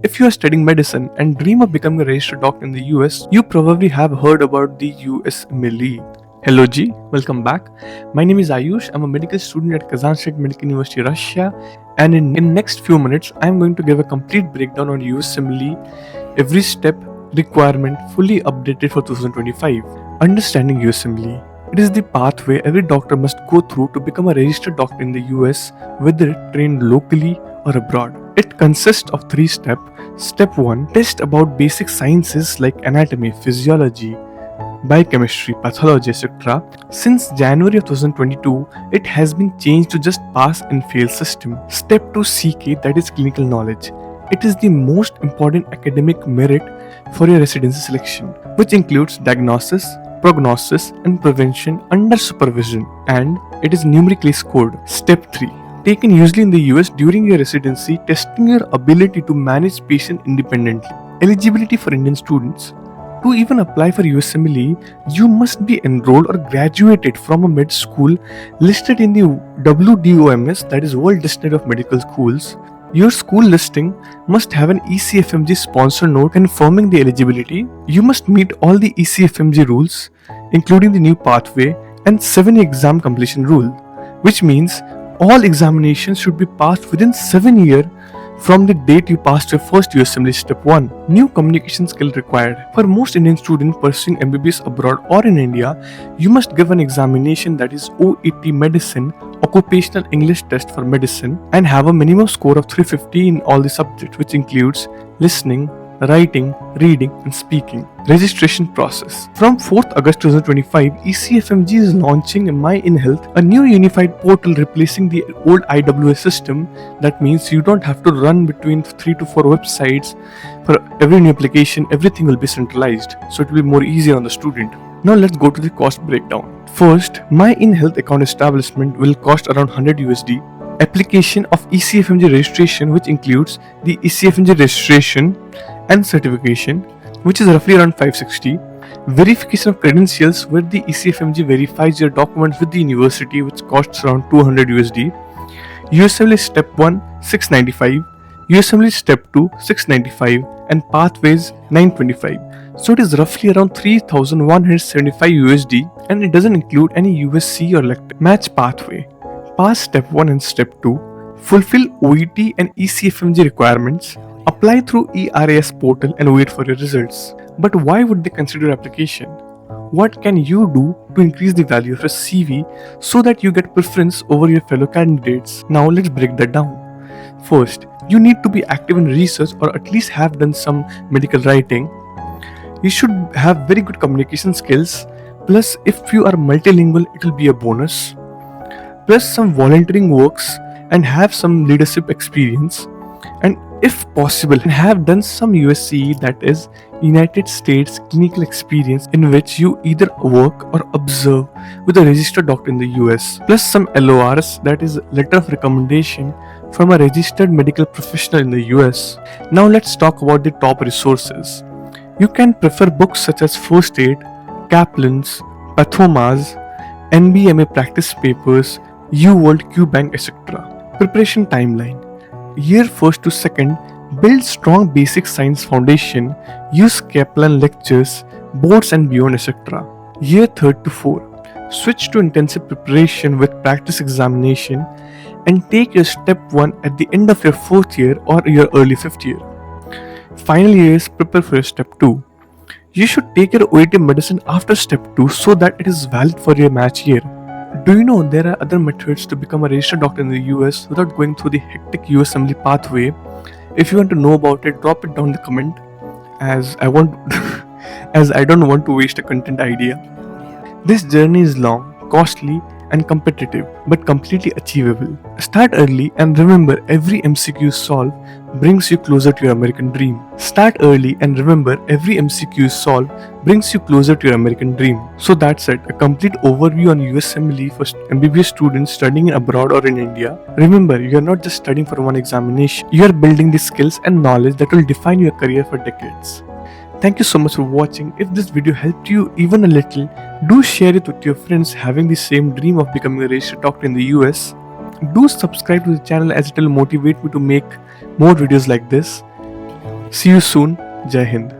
If you are studying medicine and dream of becoming a registered doctor in the US, you probably have heard about the USMLE. Hello G, welcome back. My name is Ayush. I'm a medical student at Kazan State Medical University, Russia, and in next few minutes, I'm going to give a complete breakdown on USMLE, every step, requirement, fully updated for 2025. Understanding USMLE. It is the pathway every doctor must go through to become a registered doctor in the US, whether trained locally or abroad. It consists of 3 steps. Step 1, test about basic sciences like anatomy, physiology, biochemistry, pathology, etc. Since January of 2022, it has been changed to just pass and fail system. Step 2, CK, that is clinical knowledge. It is the most important academic merit for your residency selection, which includes diagnosis, prognosis, and prevention under supervision, and it is numerically scored. Step 3, taken usually in the US during your residency, testing your ability to manage patient independently. Eligibility for Indian students. To even apply for USMLE, you must be enrolled or graduated from a med school listed in the WDOMS, that is World Dictionary of Medical Schools. Your school listing must have an ECFMG sponsor note confirming the eligibility. You must meet all the ECFMG rules, including the new pathway and 7 exam completion rule, which means all examinations should be passed within 7 years from the date you passed your first USMLE Step 1. New communication skill required. For most Indian students pursuing MBBS abroad or in India, you must give an examination that is OET Medicine, Occupational English Test for Medicine, and have a minimum score of 350 in all the subjects, which includes listening, writing, reading, and speaking. Registration process. From 4th August 2025, ECFMG is launching My In Health, a new unified portal replacing the old IWS system. That means you don't have to run between 3 to 4 websites for every new application. Everything will be centralized, so it will be more easier on the student. Now let's go to the cost breakdown. First, My In Health account establishment will cost around 100 USD. Application of ECFMG registration, which includes the ECFMG registration and certification, which is roughly around 560. Verification of credentials, where the ECFMG verifies your documents with the university, which costs around 200 USD. USMLE Step 1 695, USMLE Step 2 695, and Pathways 925. So it is roughly around 3175 USD, and it doesn't include any USC or elective. Match pathway. Pass Step 1 and Step 2. Fulfill OET and ECFMG requirements. Apply through ERAS portal and wait for your results. But why would they consider your application? What can you do to increase the value of your CV so that you get preference over your fellow candidates? Now let's break that down. First, you need to be active in research or at least have done some medical writing. You should have very good communication skills. Plus, if you are multilingual, it will be a bonus. Plus some volunteering works and have some leadership experience. And if possible, have done some USCE, that is United States clinical experience, in which you either work or observe with a registered doctor in the US, plus some LORs, that is letter of recommendation from a registered medical professional in the US. Now let's talk about the top resources. You can prefer books such as First Aid, Kaplan's, Pathomas, NBMA practice papers, UWorld, Qbanks, etc. Preparation timeline. Year 1st to 2nd, build strong basic science foundation, use Kaplan lectures, boards and beyond, etc. Year 3rd to 4th, switch to intensive preparation with practice examination and take your Step 1 at the end of your 4th year or your early 5th year. Final years, prepare for your Step 2. You should take your OET medicine after Step 2 so that it is valid for your match year. Do you know there are other methods to become a registered doctor in the US without going through the hectic USMLE pathway? If you want to know about it, drop it down in the comment, as I don't want to waste a content idea. This journey is long, costly, and competitive, but completely achievable. Start early and remember, every MCQ solve brings you closer to your American dream. Start early and remember, every MCQ solve brings you closer to your American dream. So that's it, a complete overview on USMLE for MBBS students studying abroad or in India. Remember, you are not just studying for one examination, you are building the skills and knowledge that will define your career for decades. Thank you so much for watching. If this video helped you even a little, do share it with your friends having the same dream of becoming a registered doctor in the US. Do subscribe to the channel as it will motivate me to make more videos like this. See you soon. Jai Hind.